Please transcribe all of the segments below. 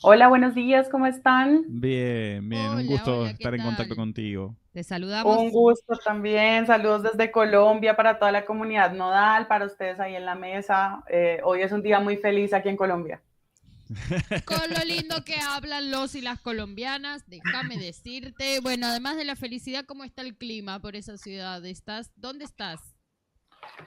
Hola, buenos días, ¿cómo están? Bien, bien, un Hola, gusto hola, ¿qué estar en contacto tal? contigo. Te Un saludamos. gusto también. Saludos desde Colombia para toda la comunidad nodal, para ustedes ahí en la mesa. Hoy es un día muy feliz aquí en Colombia. Con lo lindo que hablan los y las colombianas, déjame decirte, bueno, además de la felicidad, ¿cómo está el clima por esa ciudad? ¿Dónde estás?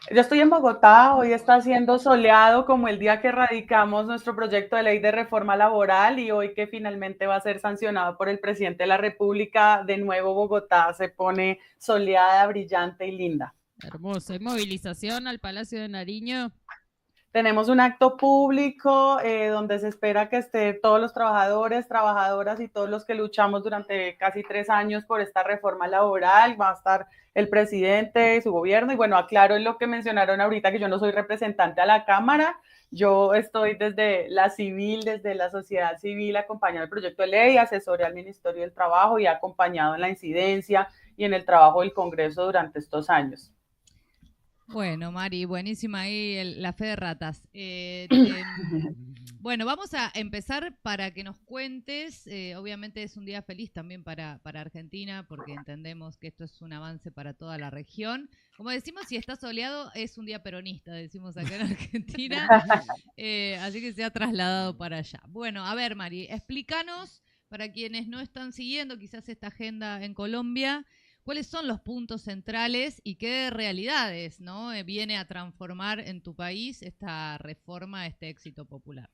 Yo estoy en Bogotá, hoy está siendo soleado como el día que radicamos nuestro proyecto de ley de reforma laboral y hoy que finalmente va a ser sancionado por el presidente de la República, de nuevo Bogotá se pone soleada, brillante y linda. Hermoso. ¿Hay movilización al Palacio de Nariño? Tenemos un acto público donde se espera que estén todos los trabajadores, trabajadoras y todos los que luchamos durante casi 3 años por esta reforma laboral. Va a estar el presidente, su gobierno. Y bueno, aclaro lo que mencionaron ahorita, que yo no soy representante a la Cámara. Yo estoy desde la civil, desde la sociedad civil, acompañando el proyecto de ley, asesoré al Ministerio del Trabajo y acompañado en la incidencia y en el trabajo del Congreso durante estos años. Bueno, Mari, buenísima ahí la fe de ratas. Bueno, vamos a empezar para que nos cuentes. Obviamente es un día feliz también para Argentina, porque entendemos que esto es un avance para toda la región. Como decimos, si está soleado, es un día peronista, decimos acá en Argentina. Así que se ha trasladado para allá. Bueno, a ver, Mari, explícanos para quienes no están siguiendo quizás esta agenda en Colombia. ¿Cuáles son los puntos centrales y qué realidades, ¿no? Viene a transformar en tu país esta reforma, este éxito popular?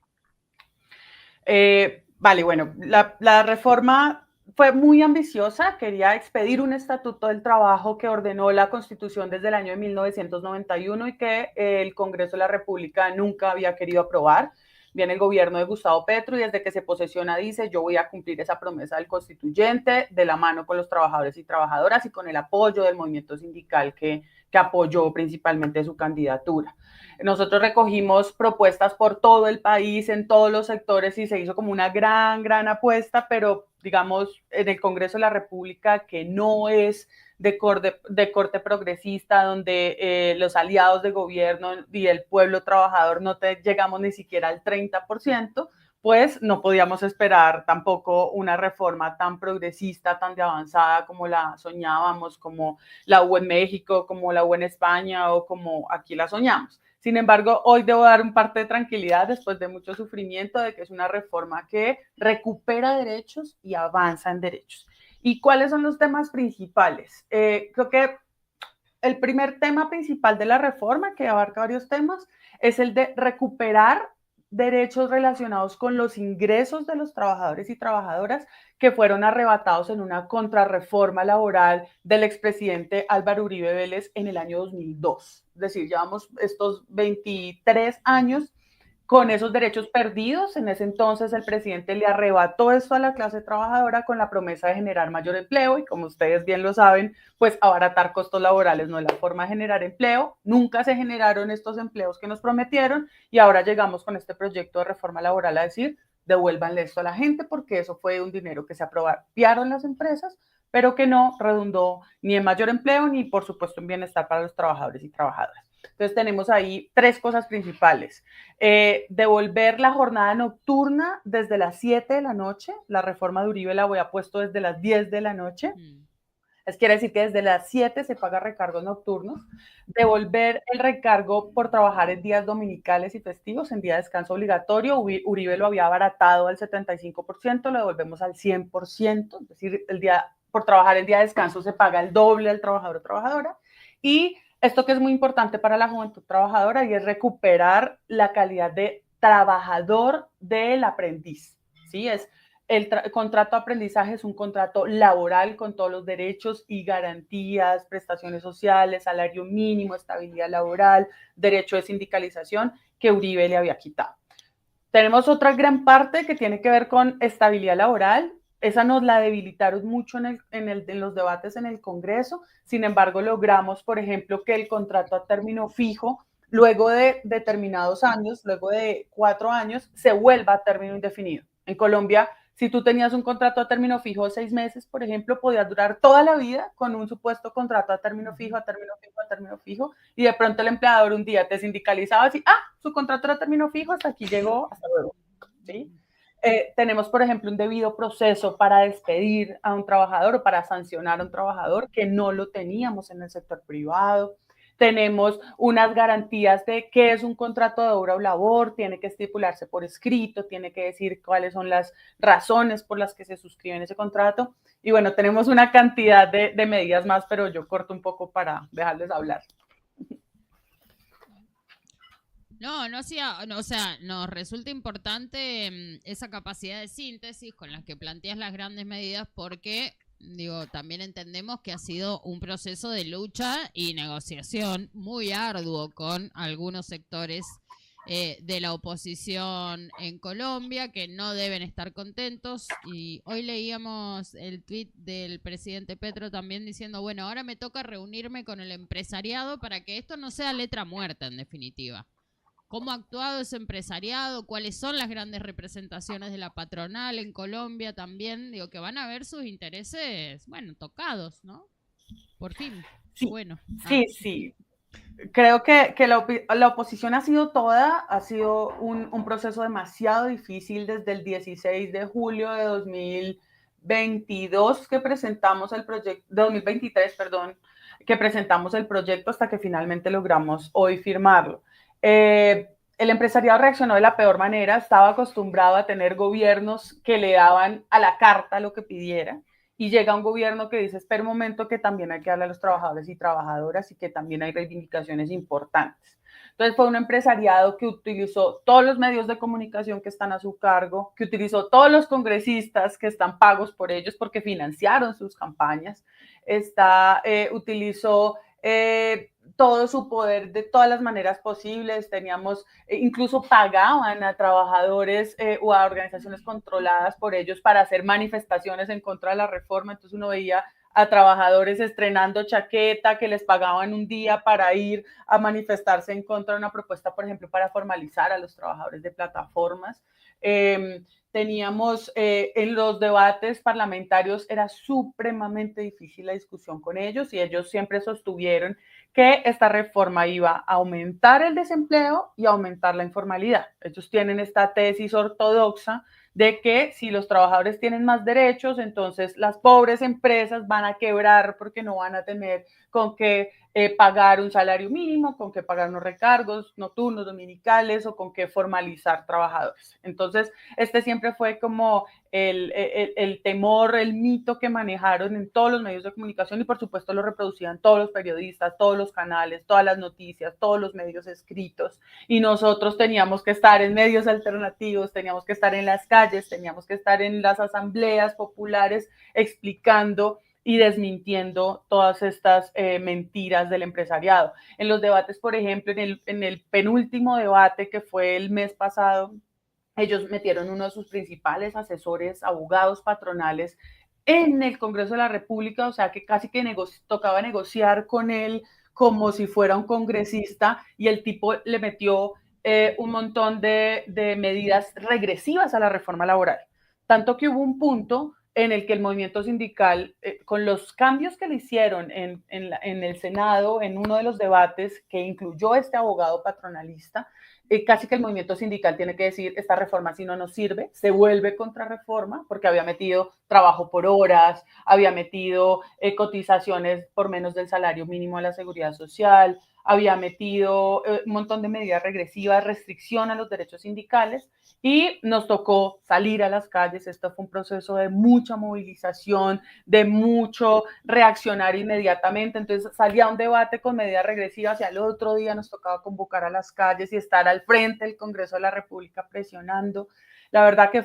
Vale, bueno, la reforma fue muy ambiciosa, quería expedir un estatuto del trabajo que ordenó la Constitución desde el año de 1991 y que el Congreso de la República nunca había querido aprobar. Viene el gobierno de Gustavo Petro y desde que se posesiona dice yo voy a cumplir esa promesa del constituyente de la mano con los trabajadores y trabajadoras y con el apoyo del movimiento sindical que apoyó principalmente su candidatura. Nosotros recogimos propuestas por todo el país, en todos los sectores, y se hizo como una gran apuesta, pero digamos, en el Congreso de la República, que no es de corte progresista, donde los aliados de gobierno y el pueblo trabajador no llegamos ni siquiera al 30%, pues no podíamos esperar tampoco una reforma tan progresista, tan de avanzada como la soñábamos, como la hubo en México, como la hubo en España o como aquí la soñamos. Sin embargo, hoy debo dar un parte de tranquilidad después de mucho sufrimiento de que es una reforma que recupera derechos y avanza en derechos. ¿Y cuáles son los temas principales? Creo que el primer tema principal de la reforma, que abarca varios temas, es el de recuperar derechos relacionados con los ingresos de los trabajadores y trabajadoras que fueron arrebatados en una contrarreforma laboral del expresidente Álvaro Uribe Vélez en el año 2002. Es decir, llevamos estos 23 años con esos derechos perdidos. En ese entonces el presidente le arrebató eso a la clase trabajadora con la promesa de generar mayor empleo y como ustedes bien lo saben, pues abaratar costos laborales no es la forma de generar empleo. Nunca se generaron estos empleos que nos prometieron y ahora llegamos con este proyecto de reforma laboral a decir, devuélvanle esto a la gente porque eso fue un dinero que se apropiaron las empresas, pero que no redundó ni en mayor empleo ni por supuesto en bienestar para los trabajadores y trabajadoras. Entonces tenemos ahí tres cosas principales. Devolver la jornada nocturna desde las 7 de la noche. La reforma de Uribe la había puesto desde las 10 de la noche. Mm. Es quiere decir que desde las 7 se paga recargos nocturnos. Devolver el recargo por trabajar en días dominicales y festivos, en día de descanso obligatorio. Uribe lo había abaratado al 75%, lo devolvemos al 100%. Es decir, el día por trabajar en día de descanso se paga el doble al trabajador o trabajadora. Y esto que es muy importante para la juventud trabajadora y es recuperar la calidad de trabajador del aprendiz. ¿Sí? Es el contrato de aprendizaje es un contrato laboral con todos los derechos y garantías, prestaciones sociales, salario mínimo, estabilidad laboral, derecho de sindicalización que Uribe le había quitado. Tenemos otra gran parte que tiene que ver con estabilidad laboral. Esa nos la debilitaron mucho en los debates en el Congreso. Sin embargo, logramos, por ejemplo, que el contrato a término fijo, luego de determinados años, luego de 4 años, se vuelva a término indefinido. En Colombia, si tú tenías un contrato a término fijo de 6 meses, por ejemplo, podías durar toda la vida con un supuesto contrato a término fijo, a término fijo, a término fijo, y de pronto el empleador un día te sindicalizaba así, su contrato era término fijo, hasta aquí llegó, hasta luego. ¿Sí? Tenemos, por ejemplo, un debido proceso para despedir a un trabajador o para sancionar a un trabajador que no lo teníamos en el sector privado. Tenemos unas garantías de qué es un contrato de obra o labor, tiene que estipularse por escrito, tiene que decir cuáles son las razones por las que se suscribe en ese contrato. Y bueno, tenemos una cantidad de medidas más, pero yo corto un poco para dejarles hablar. No, no hacía, no, o sea, nos resulta importante esa capacidad de síntesis con la que planteas las grandes medidas porque, digo, también entendemos que ha sido un proceso de lucha y negociación muy arduo con algunos sectores de la oposición en Colombia que no deben estar contentos y hoy leíamos el tuit del presidente Petro también diciendo, bueno, ahora me toca reunirme con el empresariado para que esto no sea letra muerta en definitiva. ¿Cómo ha actuado ese empresariado? ¿Cuáles son las grandes representaciones de la patronal en Colombia también? Digo, que van a ver sus intereses, bueno, tocados, ¿no? Por fin. Sí, bueno. sí. Creo que la oposición ha sido ha sido un proceso demasiado difícil desde el 16 de julio de 2022 que presentamos el proyecto, de 2023, perdón, que presentamos el proyecto hasta que finalmente logramos hoy firmarlo. El empresariado reaccionó de la peor manera, estaba acostumbrado a tener gobiernos que le daban a la carta lo que pidiera y llega un gobierno que dice, espera un momento que también hay que darle a los trabajadores y trabajadoras y que también hay reivindicaciones importantes. Entonces fue un empresariado que utilizó todos los medios de comunicación que están a su cargo, que utilizó todos los congresistas que están pagos por ellos porque financiaron sus campañas, utilizó todo su poder de todas las maneras posibles. Teníamos, incluso pagaban a trabajadores o a organizaciones controladas por ellos para hacer manifestaciones en contra de la reforma. Entonces uno veía a trabajadores estrenando chaqueta que les pagaban un día para ir a manifestarse en contra de una propuesta, por ejemplo, para formalizar a los trabajadores de plataformas. Teníamos en los debates parlamentarios, era supremamente difícil la discusión con ellos y ellos siempre sostuvieron que esta reforma iba a aumentar el desempleo y aumentar la informalidad. Ellos tienen esta tesis ortodoxa de que si los trabajadores tienen más derechos, entonces las pobres empresas van a quebrar porque no van a tener con qué pagar un salario mínimo, con qué pagar unos recargos nocturnos, dominicales o con qué formalizar trabajadores. Entonces, este siempre fue como el temor, el mito que manejaron en todos los medios de comunicación y por supuesto lo reproducían todos los periodistas, todos los canales, todas las noticias, todos los medios escritos y nosotros teníamos que estar en medios alternativos, teníamos que estar en las calles, teníamos que estar en las asambleas populares explicando y desmintiendo todas estas mentiras del empresariado. En los debates, por ejemplo, en el penúltimo debate que fue el mes pasado, ellos metieron uno de sus principales asesores, abogados patronales, en el Congreso de la República, o sea que casi que tocaba negociar con él como si fuera un congresista y el tipo le metió un montón de medidas regresivas a la reforma laboral. Tanto que hubo un punto en el que el movimiento sindical, con los cambios que le hicieron en el Senado, en uno de los debates que incluyó este abogado patronalista, casi que el movimiento sindical tiene que decir, esta reforma si no nos sirve, se vuelve contrarreforma, porque había metido trabajo por horas, había metido cotizaciones por menos del salario mínimo a la seguridad social, había metido un montón de medidas regresivas, restricción a los derechos sindicales y nos tocó salir a las calles. Esto fue un proceso de mucha movilización, de mucho reaccionar inmediatamente. Entonces salía un debate con medidas regresivas y al otro día nos tocaba convocar a las calles y estar al frente del Congreso de la República presionando. La verdad que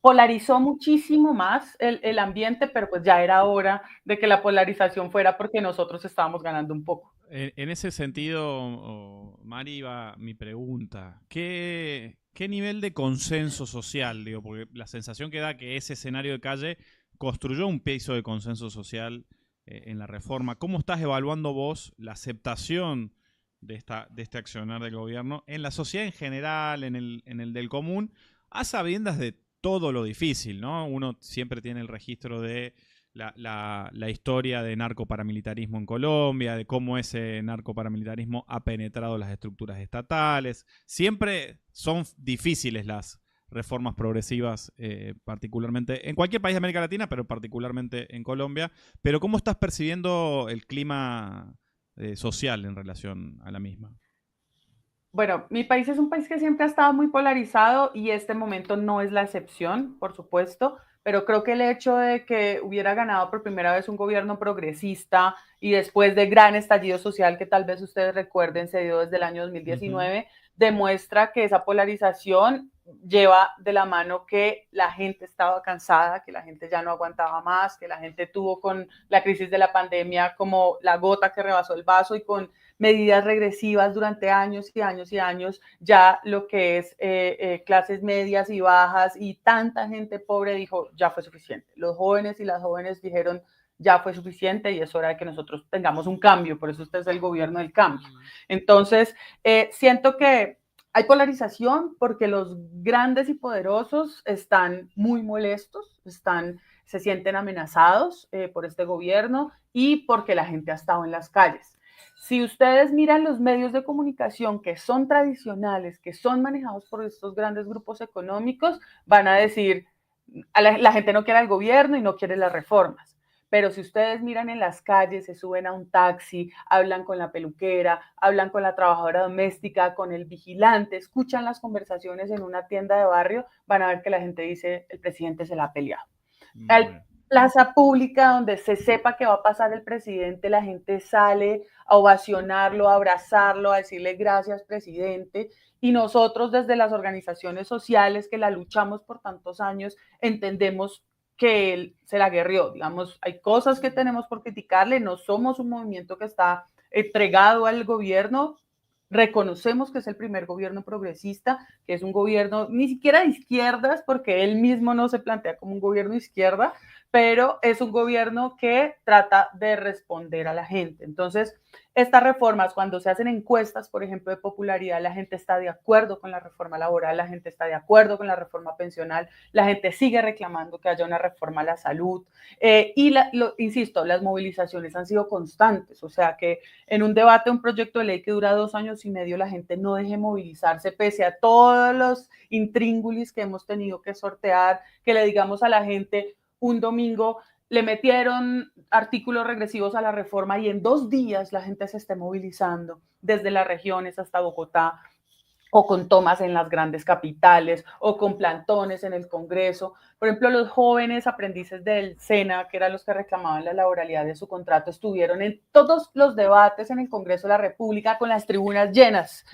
polarizó muchísimo más el ambiente, pero pues ya era hora de que la polarización fuera porque nosotros estábamos ganando un poco. En ese sentido, Mari, va mi pregunta. ¿Qué nivel de consenso social? Digo, porque la sensación que da que ese escenario de calle construyó un piso de consenso social en la reforma. ¿Cómo estás evaluando vos la aceptación de este accionar del gobierno en la sociedad en general, en el del común, a sabiendas de todo lo difícil, ¿no? Uno siempre tiene el registro de la historia de narcoparamilitarismo en Colombia, de cómo ese narcoparamilitarismo ha penetrado las estructuras estatales. Siempre son difíciles reformas progresivas, particularmente en cualquier país de América Latina, pero particularmente en Colombia. Pero ¿cómo estás percibiendo el clima social en relación a la misma? Bueno, mi país es un país que siempre ha estado muy polarizado y este momento no es la excepción, por supuesto, pero creo que el hecho de que hubiera ganado por primera vez un gobierno progresista y después de gran estallido social que tal vez ustedes recuerden se dio desde el año 2019, demuestra que esa polarización lleva de la mano que la gente estaba cansada, que la gente ya no aguantaba más, que la gente tuvo con la crisis de la pandemia como la gota que rebasó el vaso y con medidas regresivas durante años y años y años, ya lo que es clases medias y bajas y tanta gente pobre dijo, ya fue suficiente. Los jóvenes y las jóvenes dijeron, ya fue suficiente y es hora de que nosotros tengamos un cambio, por eso usted es el gobierno del cambio. Entonces, siento que hay polarización porque los grandes y poderosos están muy molestos, se sienten amenazados por este gobierno y porque la gente ha estado en las calles. Si ustedes miran los medios de comunicación que son tradicionales, que son manejados por estos grandes grupos económicos, van a decir, la gente no quiere al gobierno y no quiere las reformas. Pero si ustedes miran en las calles, se suben a un taxi, hablan con la peluquera, hablan con la trabajadora doméstica, con el vigilante, escuchan las conversaciones en una tienda de barrio, van a ver que la gente dice, el presidente se la ha peleado. Plaza pública donde se sepa que va a pasar el presidente, la gente sale a ovacionarlo, a abrazarlo, a decirle gracias, presidente. Y nosotros desde las organizaciones sociales que la luchamos por tantos años, entendemos que él se la guerrió. Digamos, hay cosas que tenemos por criticarle, no somos un movimiento que está entregado al gobierno, reconocemos que es el primer gobierno progresista, que es un gobierno ni siquiera de izquierdas, porque él mismo no se plantea como un gobierno de izquierda, pero es un gobierno que trata de responder a la gente. Entonces, estas reformas, cuando se hacen encuestas, por ejemplo, de popularidad, la gente está de acuerdo con la reforma laboral, la gente está de acuerdo con la reforma pensional, la gente sigue reclamando que haya una reforma a la salud. Insisto, las movilizaciones han sido constantes, o sea que en un debate, un proyecto de ley que dura 2 años y medio, la gente no deje movilizarse pese a todos los intríngulis que hemos tenido que sortear, que le digamos a la gente un domingo, le metieron artículos regresivos a la reforma y en 2 días la gente se esté movilizando desde las regiones hasta Bogotá, o con tomas en las grandes capitales, o con plantones en el Congreso. Por ejemplo, los jóvenes aprendices del SENA, que eran los que reclamaban la laboralidad de su contrato, estuvieron en todos los debates en el Congreso de la República con las tribunas llenas.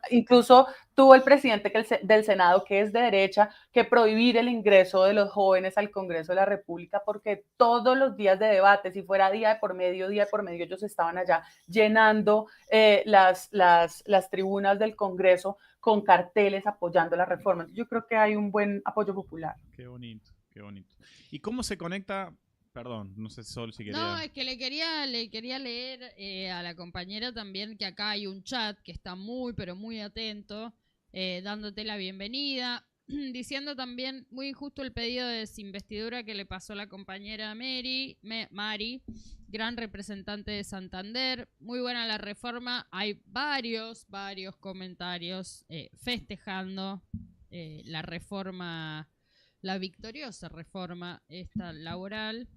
Incluso tuvo el presidente del Senado, que es de derecha, que prohibir el ingreso de los jóvenes al Congreso de la República, porque todos los días de debate, si fuera día por medio, ellos estaban allá llenando las tribunas del Congreso con carteles apoyando la reforma. Yo creo que hay un buen apoyo popular. Qué bonito, qué bonito. ¿Y cómo se conecta? Perdón, no sé Sol si quería... No, es que le quería leer a la compañera también que acá hay un chat que está muy, pero muy atento, dándote la bienvenida, diciendo también muy injusto el pedido de desinvestidura que le pasó la compañera Mari, gran representante de Santander. Muy buena la reforma. Hay varios comentarios festejando la reforma, la victoriosa reforma esta laboral.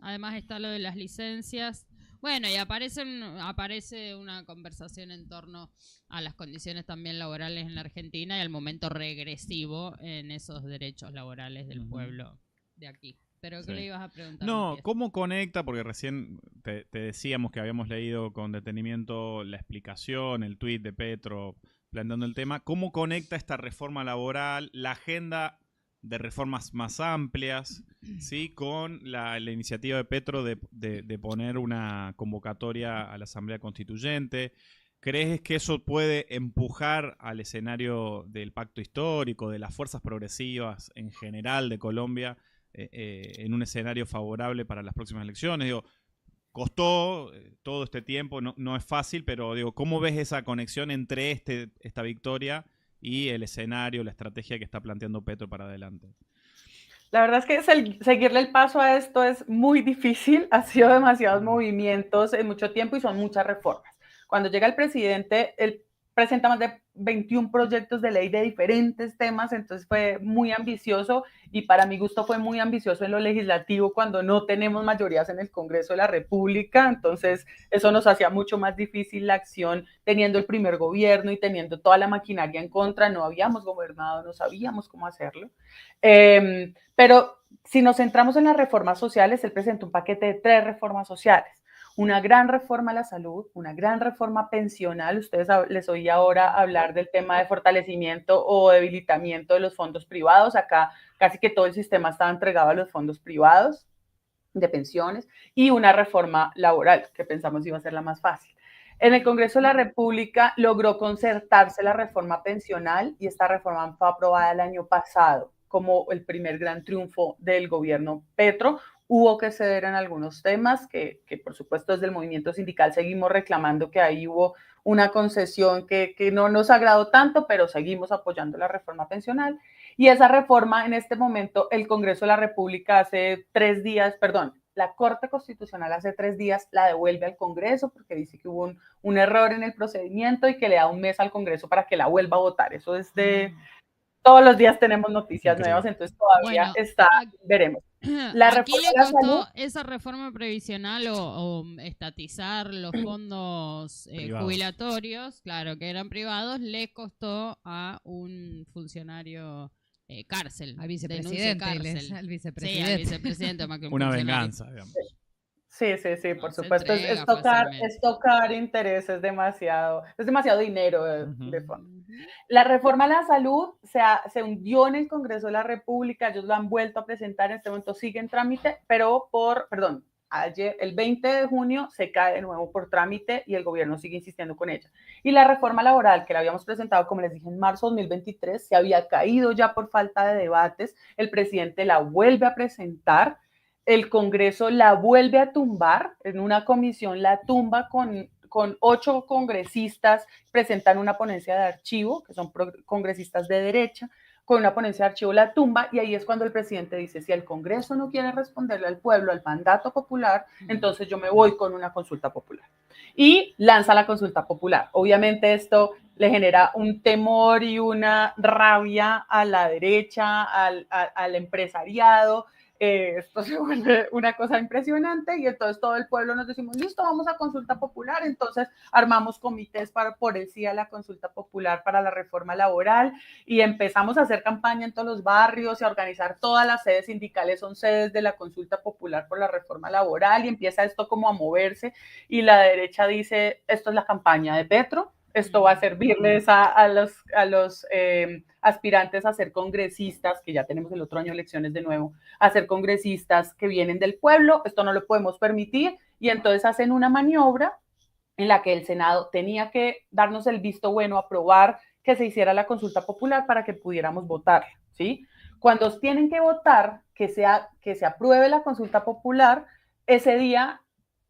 Además está lo de las licencias. Bueno, y aparece una conversación en torno a las condiciones también laborales en la Argentina y al momento regresivo en esos derechos laborales del pueblo de aquí. ¿Pero qué le ibas a preguntar? No, Matías? ¿cómo conecta? Porque recién te decíamos que habíamos leído con detenimiento la explicación, el tuit de Petro planteando el tema. ¿Cómo conecta esta reforma laboral, la agenda de reformas más amplias, ¿sí? Con la iniciativa de Petro de poner una convocatoria a la Asamblea Constituyente? ¿Crees que eso puede empujar al escenario del pacto histórico, de las fuerzas progresivas en general de Colombia, en un escenario favorable para las próximas elecciones? Digo, costó todo este tiempo, no es fácil, pero digo, ¿cómo ves esa conexión entre esta victoria y el escenario, la estrategia que está planteando Petro para adelante? La verdad es que seguirle el paso a esto es muy difícil, ha sido demasiados movimientos en mucho tiempo y son muchas reformas. Cuando llega el presidente, él presenta más de 21 proyectos de ley de diferentes temas, entonces fue muy ambicioso y para mi gusto fue muy ambicioso en lo legislativo cuando no tenemos mayorías en el Congreso de la República, entonces eso nos hacía mucho más difícil la acción teniendo el primer gobierno y teniendo toda la maquinaria en contra, no habíamos gobernado, no sabíamos cómo hacerlo. Pero si nos centramos en las reformas sociales, él presentó un paquete de 3 reformas sociales. Una gran reforma a la salud, una gran reforma pensional. Ustedes les oí ahora hablar del tema de fortalecimiento o debilitamiento de los fondos privados. Acá casi que todo el sistema estaba entregado a los fondos privados de pensiones y una reforma laboral que pensamos iba a ser la más fácil. En el Congreso de la República logró concertarse la reforma pensional y esta reforma fue aprobada el año pasado como el primer gran triunfo del gobierno Petro. Hubo que ceder en algunos temas que por supuesto desde el movimiento sindical seguimos reclamando que ahí hubo una concesión que no nos agradó tanto, pero seguimos apoyando la reforma pensional. Y esa reforma en este momento el Congreso de la República hace 3 días, perdón, la Corte Constitucional hace 3 días la devuelve al Congreso porque dice que hubo un error en el procedimiento y que le da un mes al Congreso para que la vuelva a votar. Eso es de... Todos los días tenemos noticias nuevas, entonces todavía está, veremos. Aquí le costó esa reforma previsional o estatizar los fondos jubilatorios, claro, que eran privados, le costó a un funcionario cárcel. Al vicepresidente. Sí, al vicepresidente más que un una venganza, digamos. Sí, por supuesto. Es tocar intereses, es demasiado dinero de fondo. La reforma a la salud se hundió en el Congreso de la República, ellos lo han vuelto a presentar, en este momento sigue en trámite, pero ayer, el 20 de junio, se cae de nuevo por trámite y el gobierno sigue insistiendo con ella. Y la reforma laboral, que la habíamos presentado, como les dije, en marzo de 2023, se había caído ya por falta de debates, el presidente la vuelve a presentar, el Congreso la vuelve a tumbar, en una comisión la tumba con 8 congresistas, presentan una ponencia de archivo, que son congresistas de derecha, con una ponencia de archivo la tumba, y ahí es cuando el presidente dice, si el Congreso no quiere responderle al pueblo, al mandato popular, entonces yo me voy con una consulta popular. Y lanza la consulta popular. Obviamente esto le genera un temor y una rabia a la derecha, al empresariado. Esto se vuelve una cosa impresionante y entonces todo el pueblo nos decimos, listo, vamos a consulta popular, entonces armamos comités por el sí a la consulta popular para la reforma laboral y empezamos a hacer campaña en todos los barrios y a organizar todas las sedes sindicales, son sedes de la consulta popular por la reforma laboral y empieza esto como a moverse y la derecha dice, esto es la campaña de Petro, esto va a servirles a los aspirantes a ser congresistas, que ya tenemos el otro año elecciones de nuevo, a ser congresistas que vienen del pueblo, esto no lo podemos permitir, y entonces hacen una maniobra en la que el Senado tenía que darnos el visto bueno, aprobar que se hiciera la consulta popular para que pudiéramos votar, ¿sí? Cuando tienen que votar, que se apruebe la consulta popular, ese día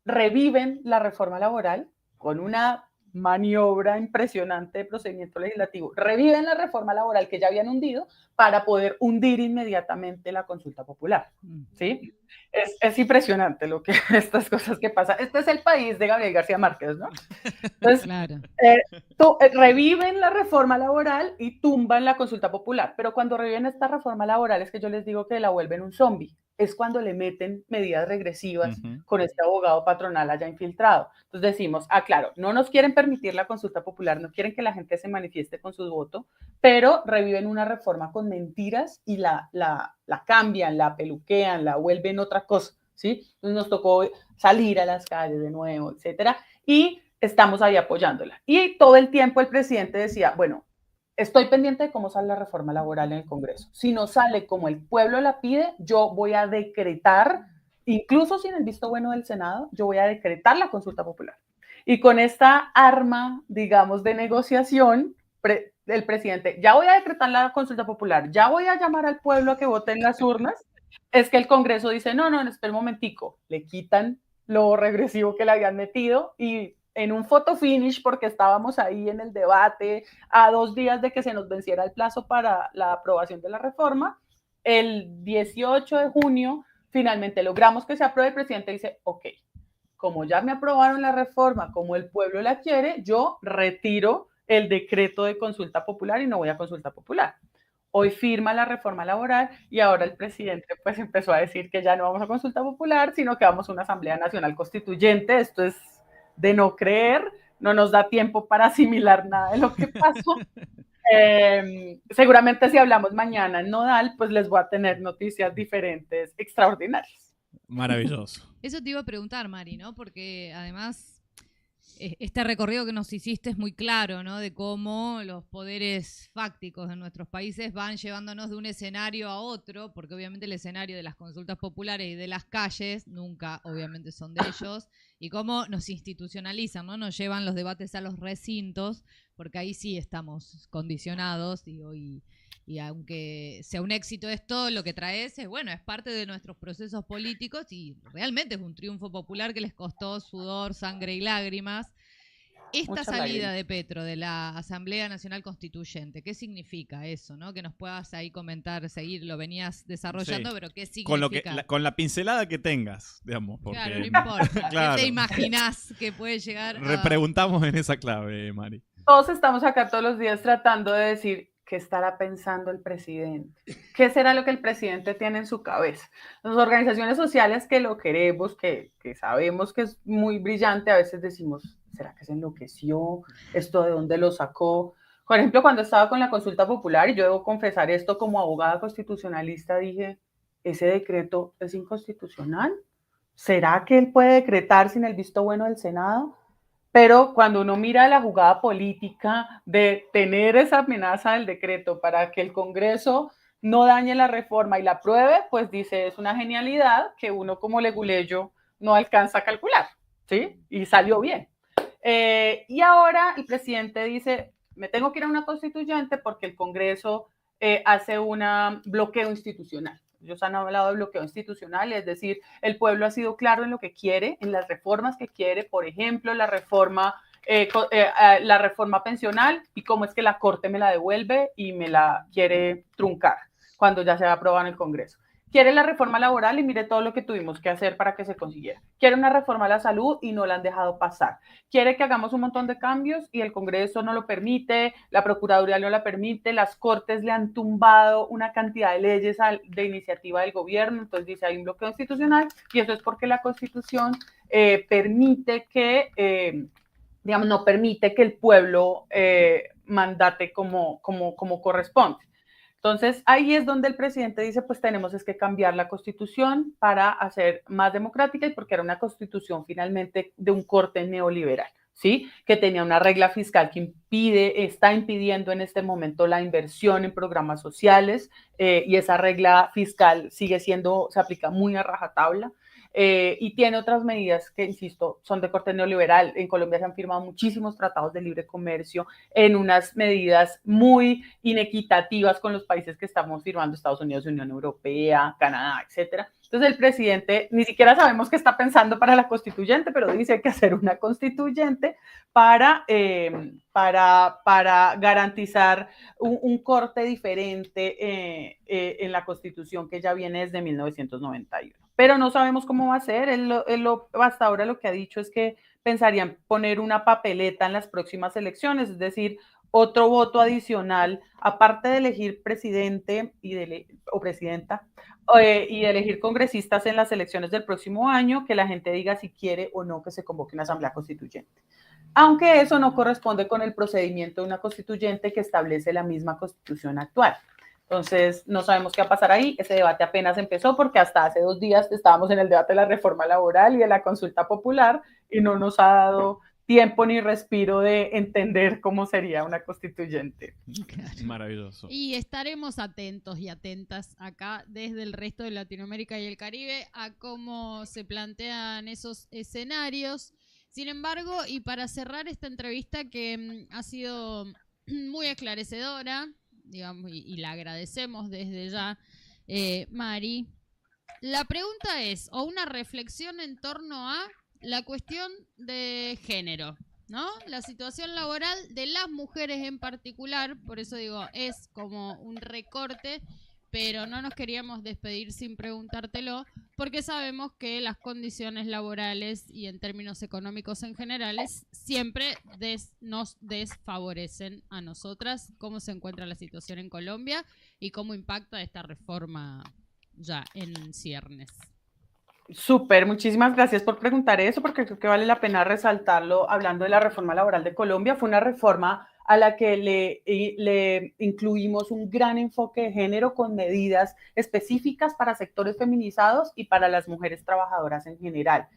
reviven la reforma laboral con una maniobra impresionante de procedimiento legislativo, reviven la reforma laboral que ya habían hundido para poder hundir inmediatamente la consulta popular, ¿sí? Es impresionante estas cosas que pasan. Este es el país de Gabriel García Márquez, ¿no? Entonces, claro. Reviven la reforma laboral y tumban la consulta popular, pero cuando reviven esta reforma laboral es que yo les digo que la vuelven un zombie, es cuando le meten medidas regresivas con este abogado patronal allá infiltrado. Entonces decimos, claro, no nos quieren permitir la consulta popular, no quieren que la gente se manifieste con su voto, pero reviven una reforma con mentiras y la cambian, la peluquean, la vuelven otra cosa, ¿sí? Entonces nos tocó salir a las calles de nuevo, etcétera, y estamos ahí apoyándola. Y todo el tiempo el presidente decía, bueno, estoy pendiente de cómo sale la reforma laboral en el Congreso. Si no sale como el pueblo la pide, yo voy a decretar, incluso sin el visto bueno del Senado, yo voy a decretar la consulta popular. Y con esta arma, digamos, de negociación, el presidente, ya voy a decretar la consulta popular, ya voy a llamar al pueblo a que vote en las urnas, es que el Congreso dice, no, espera un momentico, le quitan lo regresivo que le habían metido y en un photo finish, porque estábamos ahí en el debate a 2 días de que se nos venciera el plazo para la aprobación de la reforma, el 18 de junio finalmente logramos que se apruebe. El presidente dice, como ya me aprobaron la reforma, como el pueblo la quiere, yo retiro el decreto de consulta popular y no voy a consulta popular. Hoy firma la reforma laboral y ahora el presidente pues empezó a decir que ya no vamos a consulta popular, sino que vamos a una Asamblea Nacional Constituyente. Esto es de no creer, no nos da tiempo para asimilar nada de lo que pasó. Seguramente si hablamos mañana en Nodal, pues les voy a tener noticias diferentes, extraordinarias. Maravilloso. Eso te iba a preguntar, Mari, ¿no? Porque además este recorrido que nos hiciste es muy claro, ¿no? De cómo los poderes fácticos de nuestros países van llevándonos de un escenario a otro, porque obviamente el escenario de las consultas populares y de las calles nunca, obviamente, son de ellos, y cómo nos institucionalizan, ¿no? Nos llevan los debates a los recintos, porque ahí sí estamos condicionados, digo, y aunque sea un éxito esto, lo que trae es, bueno, es parte de nuestros procesos políticos y realmente es un triunfo popular que les costó sudor, sangre y lágrimas. Esta Muchas salida lágrimas. de Petro de la Asamblea Nacional Constituyente, ¿qué significa eso, no? Que nos puedas ahí comentar, seguir, lo venías desarrollando, Sí. pero ¿qué significa? Con la pincelada que tengas, digamos. Porque, Claro, no importa. claro. ¿Qué te imaginás que puede llegar a...? Repreguntamos en esa clave, Mari. Todos estamos acá todos los días tratando de decir qué estará pensando el presidente, qué será lo que el presidente tiene en su cabeza. Las organizaciones sociales que lo queremos, que sabemos que es muy brillante, a veces decimos, ¿será que se enloqueció? ¿Esto de dónde lo sacó? Por ejemplo, cuando estaba con la consulta popular, y yo debo confesar esto como abogada constitucionalista, dije, ¿ese decreto es inconstitucional? ¿Será que él puede decretar sin el visto bueno del Senado? Pero cuando uno mira la jugada política de tener esa amenaza del decreto para que el Congreso no dañe la reforma y la apruebe, pues dice, es una genialidad que uno como leguleyo no alcanza a calcular, ¿sí? Y salió bien. Y ahora el presidente dice, me tengo que ir a una constituyente porque el Congreso hace un bloqueo institucional. Ellos han hablado de bloqueo institucional, es decir, el pueblo ha sido claro en lo que quiere, en las reformas que quiere, por ejemplo, la reforma pensional y cómo es que la Corte me la devuelve y me la quiere truncar cuando ya se va a aprobar en el Congreso. Quiere la reforma laboral y mire todo lo que tuvimos que hacer para que se consiguiera. Quiere una reforma a la salud y no la han dejado pasar. Quiere que hagamos un montón de cambios y el Congreso no lo permite, la Procuraduría no la permite, las Cortes le han tumbado una cantidad de leyes de iniciativa del gobierno, entonces dice hay un bloqueo institucional y eso es porque la Constitución permite que, digamos, no permite que el pueblo mandate como corresponde. Entonces, ahí es donde el presidente dice, pues tenemos es que cambiar la constitución para hacer más democrática y porque era una constitución finalmente de un corte neoliberal, ¿sí? Que tenía una regla fiscal que está impidiendo en este momento la inversión en programas sociales y esa regla fiscal se aplica muy a rajatabla. Y tiene otras medidas que, insisto, son de corte neoliberal. En Colombia se han firmado muchísimos tratados de libre comercio en unas medidas muy inequitativas con los países que estamos firmando, Estados Unidos, Unión Europea, Canadá, etcétera. Entonces el presidente, ni siquiera sabemos qué está pensando para la constituyente, pero dice que hay que hacer una constituyente para garantizar un corte diferente en la constitución que ya viene desde 1991. Pero no sabemos cómo va a ser. Él hasta ahora lo que ha dicho es que pensarían poner una papeleta en las próximas elecciones, es decir, otro voto adicional, aparte de elegir presidente o presidenta, y de elegir congresistas en las elecciones del próximo año, que la gente diga si quiere o no que se convoque una asamblea constituyente. Aunque eso no corresponde con el procedimiento de una constituyente que establece la misma constitución actual. Entonces, no sabemos qué va a pasar ahí. Ese debate apenas empezó porque hasta hace 2 días estábamos en el debate de la reforma laboral y de la consulta popular y no nos ha dado tiempo ni respiro de entender cómo sería una constituyente. Claro. Maravilloso. Y estaremos atentos y atentas acá desde el resto de Latinoamérica y el Caribe a cómo se plantean esos escenarios. Sin embargo, y para cerrar esta entrevista que ha sido muy esclarecedora, digamos, y la agradecemos desde ya, Mari, la pregunta es, o una reflexión en torno a la cuestión de género, ¿no? La situación laboral de las mujeres en particular, por eso digo, es como un recorte, pero no nos queríamos despedir sin preguntártelo, porque sabemos que las condiciones laborales y en términos económicos en generales siempre nos desfavorecen a nosotras. ¿Cómo se encuentra la situación en Colombia y cómo impacta esta reforma ya en ciernes? Súper, muchísimas gracias por preguntar eso, porque creo que vale la pena resaltarlo hablando de la reforma laboral de Colombia. Fue una reforma a la que le incluimos un gran enfoque de género con medidas específicas para sectores feminizados y para las mujeres trabajadoras en general.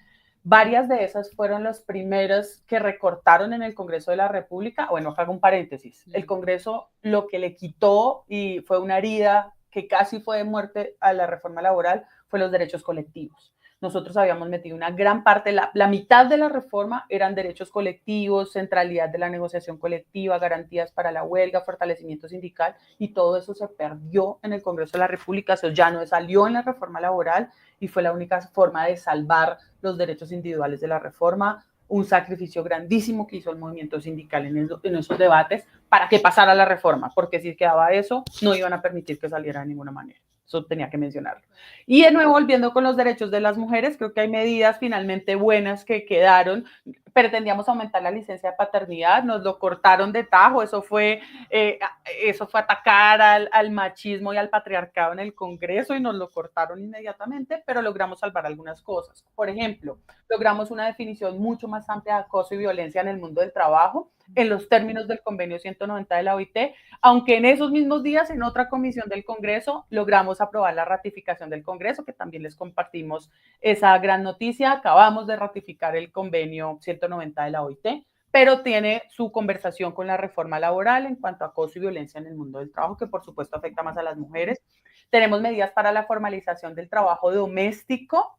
Varias de esas fueron las primeras que recortaron en el Congreso de la República. Bueno, hago un paréntesis. El Congreso lo que le quitó y fue una herida que casi fue de muerte a la reforma laboral fue los derechos colectivos. Nosotros habíamos metido una gran parte, la mitad de la reforma eran derechos colectivos, centralidad de la negociación colectiva, garantías para la huelga, fortalecimiento sindical, y todo eso se perdió en el Congreso de la República, eso ya no salió en la reforma laboral y fue la única forma de salvar los derechos individuales de la reforma, un sacrificio grandísimo que hizo el movimiento sindical en esos debates para que pasara la reforma, porque si quedaba eso, no iban a permitir que saliera de ninguna manera. Eso tenía que mencionarlo. Y de nuevo, volviendo con los derechos de las mujeres, creo que hay medidas finalmente buenas que quedaron. Pretendíamos aumentar la licencia de paternidad, nos lo cortaron de tajo, eso fue atacar al machismo y al patriarcado en el Congreso y nos lo cortaron inmediatamente, pero logramos salvar algunas cosas. Por ejemplo, logramos una definición mucho más amplia de acoso y violencia en el mundo del trabajo, en los términos del convenio 190 de la OIT, aunque en esos mismos días en otra comisión del Congreso logramos aprobar la ratificación del Congreso, que también les compartimos esa gran noticia. Acabamos de ratificar el convenio 190 de la OIT, pero tiene su conversación con la reforma laboral en cuanto a acoso y violencia en el mundo del trabajo, que por supuesto afecta más a las mujeres. Tenemos medidas para la formalización del trabajo doméstico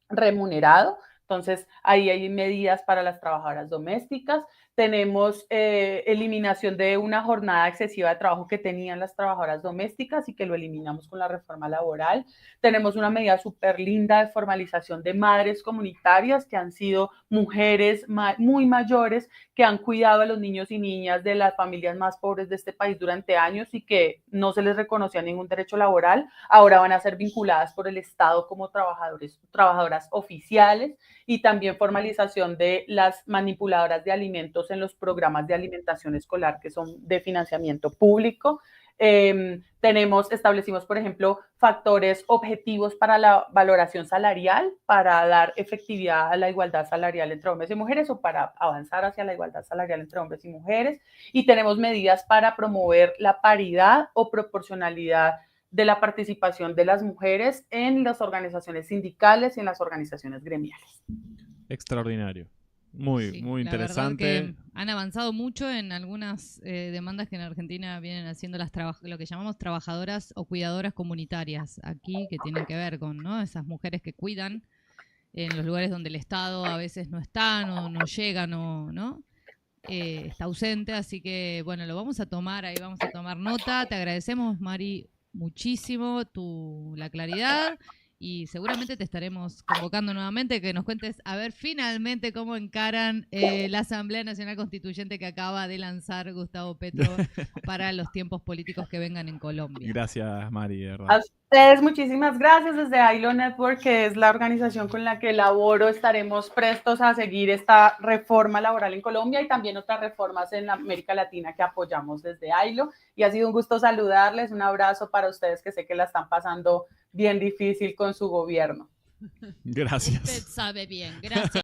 remunerado. Entonces, ahí hay medidas para las trabajadoras domésticas. Tenemos eliminación de una jornada excesiva de trabajo que tenían las trabajadoras domésticas y que lo eliminamos con la reforma laboral. Tenemos una medida súper linda de formalización de madres comunitarias que han sido mujeres muy mayores que han cuidado a los niños y niñas de las familias más pobres de este país durante años y que no se les reconocía ningún derecho laboral. Ahora van a ser vinculadas por el Estado como trabajadoras oficiales, y también formalización de las manipuladoras de alimentos en los programas de alimentación escolar que son de financiamiento público. Establecimos, por ejemplo, factores objetivos para la valoración salarial, para dar efectividad a la igualdad salarial entre hombres y mujeres o para avanzar hacia la igualdad salarial entre hombres y mujeres. Y tenemos medidas para promover la paridad o proporcionalidad de la participación de las mujeres en las organizaciones sindicales y en las organizaciones gremiales. Extraordinario. Muy interesante. La verdad que han avanzado mucho en algunas demandas que en Argentina vienen haciendo lo que llamamos trabajadoras o cuidadoras comunitarias aquí, que tienen que ver con, ¿no?, esas mujeres que cuidan en los lugares donde el Estado a veces no está, no llega, ¿no? Está ausente, así que bueno, lo vamos a tomar, ahí vamos a tomar nota. Te agradecemos, Mari, muchísimo la claridad. Y seguramente te estaremos convocando nuevamente que nos cuentes a ver finalmente cómo encaran la Asamblea Nacional Constituyente que acaba de lanzar Gustavo Petro para los tiempos políticos que vengan en Colombia. Gracias, Mari, de verdad. A ustedes muchísimas gracias. Desde ILO Network, que es la organización con la que laboro, estaremos prestos a seguir esta reforma laboral en Colombia y también otras reformas en América Latina que apoyamos desde ILO. Y ha sido un gusto saludarles. Un abrazo para ustedes que sé que la están pasando bien difícil con su gobierno. Gracias. Usted sabe bien. Gracias.